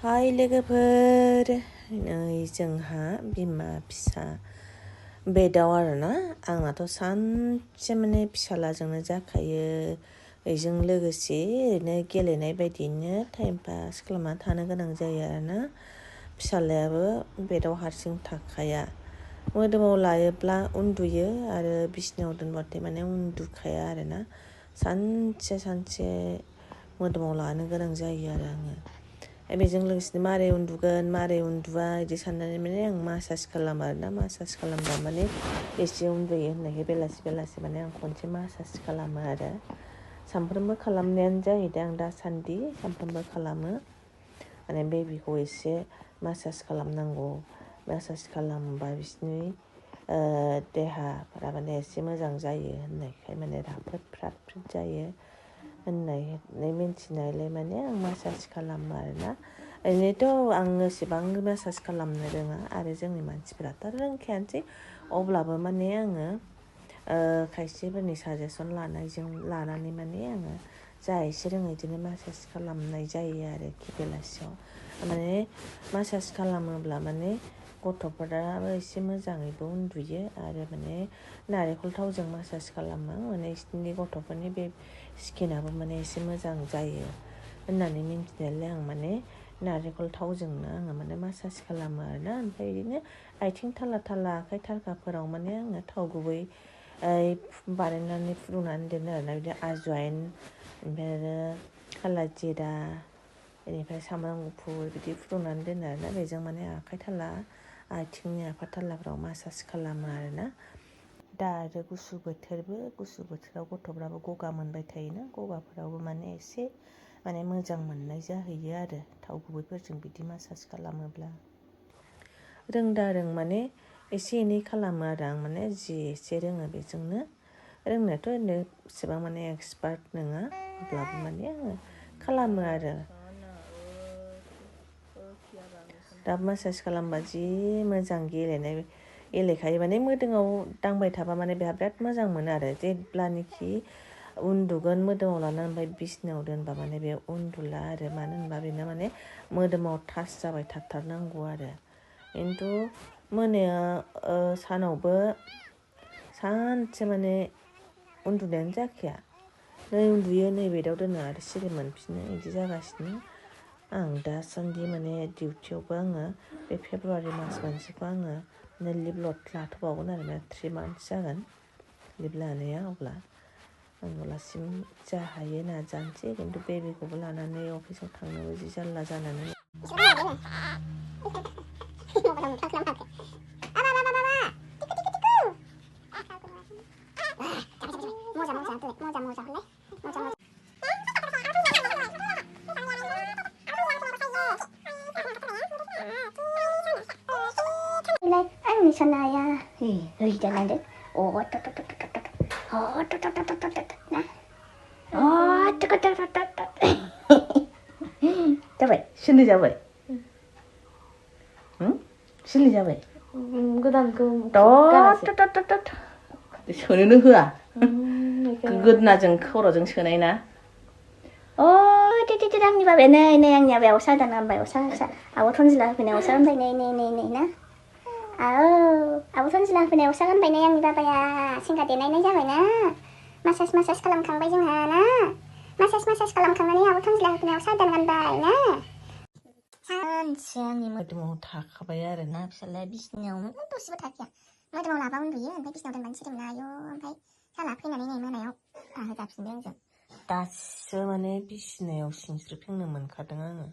हाय लोगोफोर, नै जोंहा बिमा फिसा बेदाव आरोना आंनाथ' सानसे माने फिसालाजोंनो जाखायो। बेजों लोगोसे ओरैनो गेलेनाय बायदियैनो टाइम पास खालामना थानो गोनां जायो आरोना। फिसालायाबो बेदाव हारसिं थाखाया, मोदोमाव लायोब्ला उन्दुयो आरो बिसिनायाव दोनबाथाय माने उन्दुखाया आरोना। सानसे मोदोमाव लानो गोनां जायो आरो आङो। बेजों लोगोसेनो मारै उन्दुगोन मारै उन्दुआ बिदि साननानै माने आं मासाज खालामो आरोना। मासाज खालामबा माने एसे उन्दुयो होननायखाय बेलासि माने आं खनसे मासाज खालामो आरो। सानफ्रोमबो खालामनायानो जाहैदों आं दासान्दि सानफ्रोमबो खालामो। माने बेबिखौ एसे मासाज खालामनांगौ। मासाज खालामबा बिसिनि देहाफोरा माने एसे मोजां जायो होननायखाय माने राफोद फ्रात फ्रिद जायो होननानै मिन्थिनायलाय माने आं मासाज खालामो आरोना। ओरैनोथ' आं एसेबां मासाज खालामनो रोङा आरो जोंनि मानसिफोराथ' रोंखायानोसै। अब्लाबो माने आङो खायसेफोरनि साजेसन लानानै माने आङो जा एसे रोङो बिदिनो मासाज खालामनाय जायो आरोखि बेलासियाव। माने मासाज खालामोब्ला माने गथ'फोराबो एसे मोजाङैबो उन्दुयो आरो माने नारेंखल थावजों मासाज खालामो माने बिसोरनि गथ'फोरनि बे स्किनाबो माने एसे मोजां जायो होननानै मिन्थिनायलाय आं माने नारेंखल थावजोंनो आङो माने मासाज खालामो आरोना। ओमफ्राय बिदिनो आथिं थाला आखाइ थारखाफोराव माने आङो थाव गुबै बानायनानै फुदुंनानै दोनो आरोना। बिदिनो आजवाइन, ओमफ्राय आरो काला जिरा, बेनिफ्राय सामब्राम गुफुर बिदि फुदुंनानै दोनो आरोना। बेजों माने आखाइ थाला आथिंनि आफा थालाफ्राव मासाज खालामो आरोना। दा आरो गुसु बोथोराव गथ'फ्राबो गगा मोनबाय थायोना, गगाफोरावबो माने एसे माने मोजां मोननाय जाहैयो आरो थाव गुबैफोरजों बिदि मासाज खालामोब्ला। रों माने एसे एनै खालामो आरो आं माने जि एसे रोङो बेजोंनो। रोंनायाथ' ओरैनो एसेबां माने एक्सपार्ट नङा, अब्लाबो माने आङो खालामो आरो। दा मासाज खालामबा जि मोजां गेलेखायो माने मोदोमाव दांबाय थाबा माने बेहा बिराद मोजां मोनो आरो। जेब्लानोखि उन्दुगोन मोदोमाव लानानै ओमफ्राय बिसिनायाव दोनबा माने बे उन्दुला आरो। मानो होनबा बेनो माने मोदोमाव टाच जाबाय थाथारनांगौ आरो। खिन्थु सानावबो सानसे माने उन्दुनायानो जाखाया। नै उन्दुयो नै बेदाव दोनो आरो सिरि मोनफिनो बिदि जागासिनो। आं दासान्दि माने डिउटियावबो आङो बे फेब्रुवारि मास मोनसेखौ आङो लिभ लाथ'बावगोन आरोना। 3 मान्थस जागोन लिभ लानाया। अब्ला अब्लासिम जा हायो नाजानोसै। खिन्थु बेबिखौबो लानानै अफिसाव थांनोबो जि जारला जानानै angni sanaya rijanade जाबाय सिलि जाबाय सिलि जाबाय गोदानखौ सोनोनो होआ। गोदोनाजों खर'जों सोनाय ना। आंनि बाबाया नै आंनि आबाया असा दाना होनबाय असा आब' थनजिला होफैनाय असा होनबाय नै ना आब' थनजिला होफैनाय असा होनबाय नै आंनि बाबाया सेंगा देनायनाय जाबाय ना। मासाज खालामखांबाय जोंहा ना। मासाज खालामखांनानै आब' थनजिला होफैनाय असा दान गानबाय ना। सानसे आंनि मोदोमाव थाखाबाय आरो ना फिसालाया बिसिनायावनो दसेबो थाखाया। मोदोमाव लाबा उन्दुयो ओमफ्राय बिसिनायाव दोनबानो सिरि मोना। आयौ ओमफ्राय साला फैनानै नै मोनायाव होजाफिनबाय आंजों। दासो माने बिसिनायाव सिंस्रि फेंनो मोनखादों आङो।